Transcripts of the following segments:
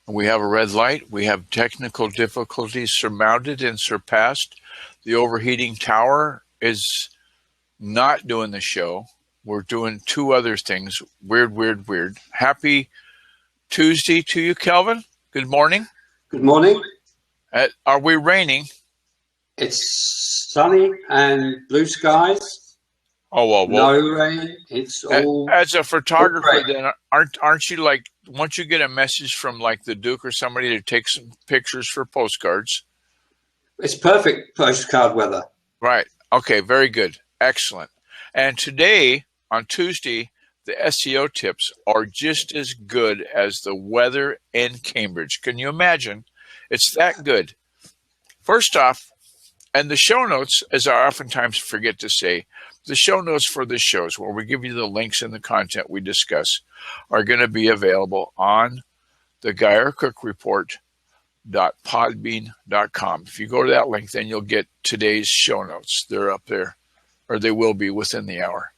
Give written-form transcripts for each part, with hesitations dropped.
We have a red light. We have technical difficulties surmounted and surpassed. The overheating tower is not doing the show. We're doing two other things. Weird. Happy Tuesday to you, Kelvin. Good morning. Good morning. Are we raining? It's sunny and blue skies. Oh, well. No rain. It's all. As a photographer, then aren't you like, once you get a message from like the Duke or somebody to take some pictures for postcards? It's perfect postcard weather. Right. Okay. Very good. Excellent. And today, on Tuesday, the SEO tips are just as good as the weather in Cambridge. Can you imagine? It's that good. First off, and the show notes, as I oftentimes forget to say, the show notes for the shows where we give you the links and the content we discuss are going to be available on theguyrcookreport.podbean.com. If you go to that link, then you'll get today's show notes. They're up there, or they will be within the hour.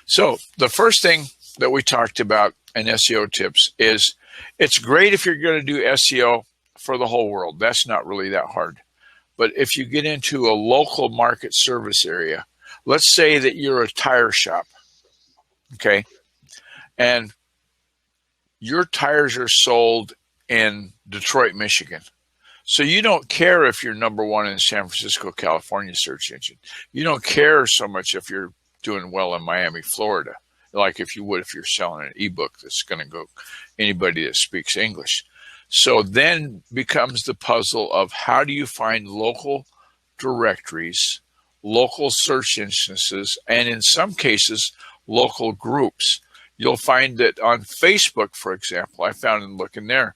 So the first thing that we talked about in SEO tips is it's great if you're going to do SEO for the whole world. That's not really that hard. But if you get into a local market service area, let's say that you're a tire shop, okay, and your tires are sold in Detroit, Michigan. So you don't care if you're number one in San Francisco, California search engine. You don't care so much if you're doing well in Miami, Florida, like if you would if you're selling an ebook that's going to go anybody that speaks English. So then becomes the puzzle of how do you find local directories, local search instances, and in some cases, local groups. You'll find that on Facebook, for example, I found in looking there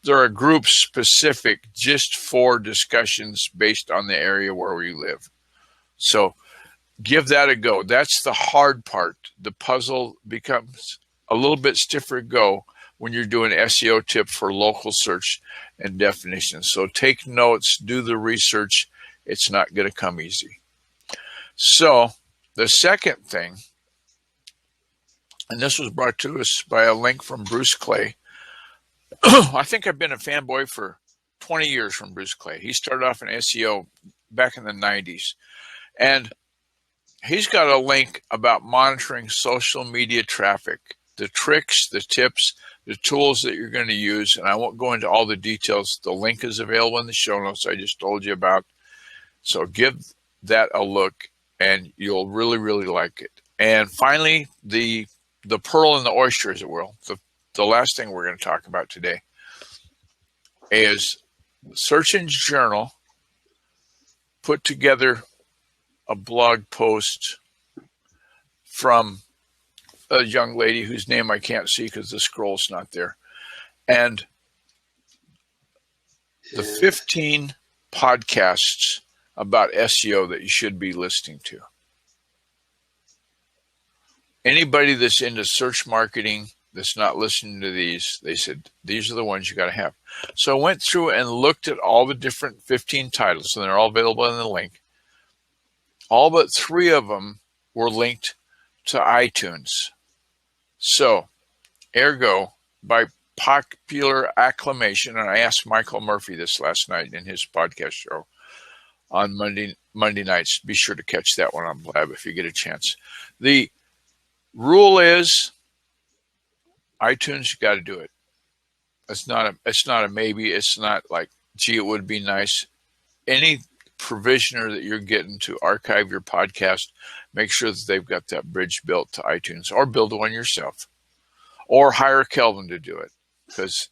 are groups specific just for discussions based on the area where we live. So give that a go. That's the hard part. The puzzle becomes a little bit stiffer go when you're doing SEO tip for local search and definitions. So take notes, do the research. It's not going to come easy. So the second thing, and this was brought to us by a link from Bruce Clay. I think I've been a fanboy for 20 years from Bruce Clay. He started off in SEO back in the 90s. And he's got a link about monitoring social media traffic, the tricks, the tips, the tools that you're going to use. And I won't go into all the details. The link is available in the show notes I just told you about. So give that a look and you'll really, really like it. And finally, the pearl and the oyster, as it will. The last thing we're going to talk about today is Search Engine Journal put together a blog post from a young lady whose name I can't see because the scroll's not there. And the 15 podcasts about SEO that you should be listening to. Anybody that's into search marketing that's not listening to these, they said, these are the ones you got to have. So I went through and looked at all the different 15 titles, and they're all available in the link. All but 3 of them were linked to iTunes. So, ergo, by popular acclamation, and I asked Michael Murphy this last night in his podcast show on Monday nights. Be sure to catch that one on Blab if you get a chance. The rule is iTunes, you got to do it. It's not a maybe. It's not like, gee, it would be nice. Any provisioner that you're getting to archive your podcast, make sure that they've got that bridge built to iTunes, or build one yourself, or hire Kelvin to do it, because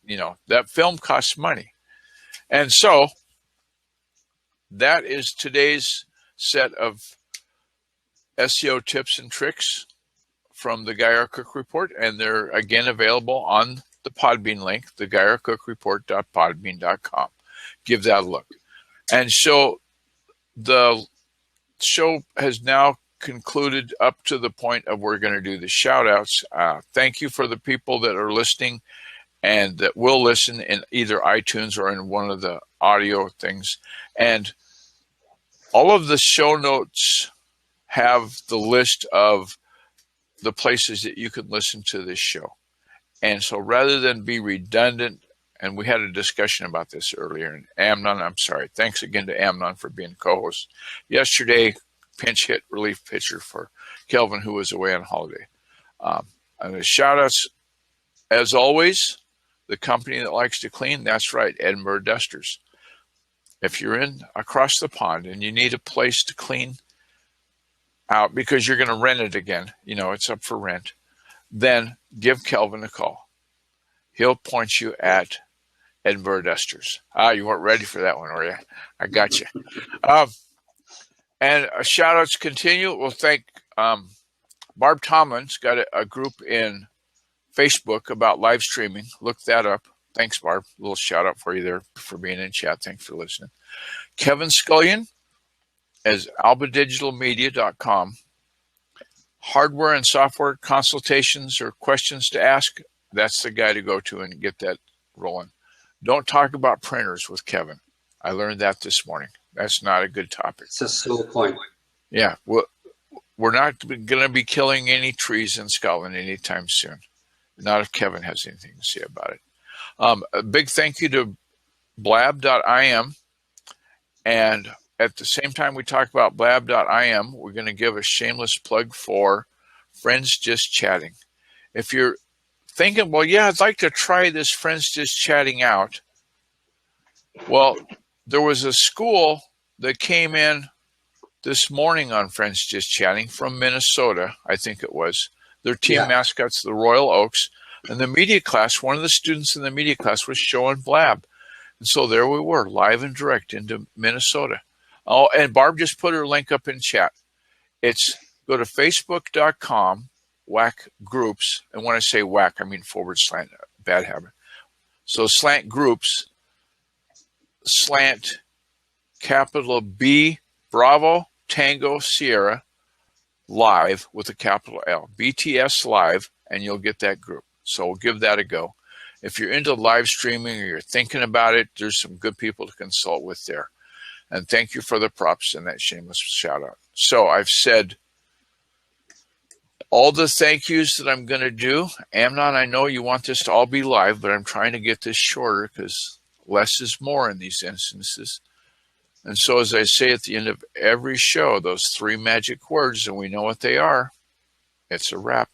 that film costs money. And so that is today's set of SEO tips and tricks from the Guy R. Cook Report, and they're again available on the Podbean link, theguyrcookreport.podbean.com. Give that a look. And so the show has now concluded up to the point of we're going to do the shout outs. Thank you for the people that are listening and that will listen in either iTunes or in one of the audio things. And all of the show notes have the list of the places that you can listen to this show. And so rather than be redundant and we had a discussion about this earlier. And Amnon, I'm sorry. Thanks again to Amnon for being co-host. Yesterday, pinch hit relief pitcher for Kelvin, who was away on holiday. And the shout outs, as always, the company that likes to clean, that's right, Edinburgh Dusters. If you're in across the pond and you need a place to clean out because you're going to rent it again, you know, it's up for rent, then give Kelvin a call. He'll point you at Edinburgh Dusters. You weren't ready for that one, were you? I got you. And shout outs continue. We'll thank Barb Tomlin's got a group in Facebook about live streaming. Look that up. Thanks, Barb. A little shout out for you there for being in chat. Thanks for listening. Kevin Scullion is albadigitalmedia.com. Hardware and software consultations or questions to ask, that's the guy to go to and get that rolling. Don't talk about printers with Kevin. I learned that this morning. That's not a good topic. It's a sore point. Yeah, we're not going to be killing any trees in Scotland anytime soon. Not if Kevin has anything to say about it. A big thank you to blab.im. And at the same time we talk about blab.im, we're going to give a shameless plug for Friends Just Chatting. If you're thinking, well, yeah, I'd like to try this Friends Just Chatting out. Well, there was a school that came in this morning on Friends Just Chatting from Minnesota, I think it was. Their team mascot's the Royal Oaks. And the media class, one of the students in the media class was showing Blab. And so there we were, live and direct into Minnesota. Oh, and Barb just put her link up in chat. It's go to facebook.com, whack groups. And when I say whack, I mean / bad habit. So slant groups, slant capital B, Bravo, Tango, Sierra, live with a capital L, BTS live, and you'll get that group. So we'll give that a go. If you're into live streaming or you're thinking about it, there's some good people to consult with there. And thank you for the props and that shameless shout out. So I've said all the thank yous that I'm going to do. Amnon, I know you want this to all be live, but I'm trying to get this shorter because less is more in these instances. And so as I say at the end of every show, those 3 magic words, and we know what they are, it's a wrap.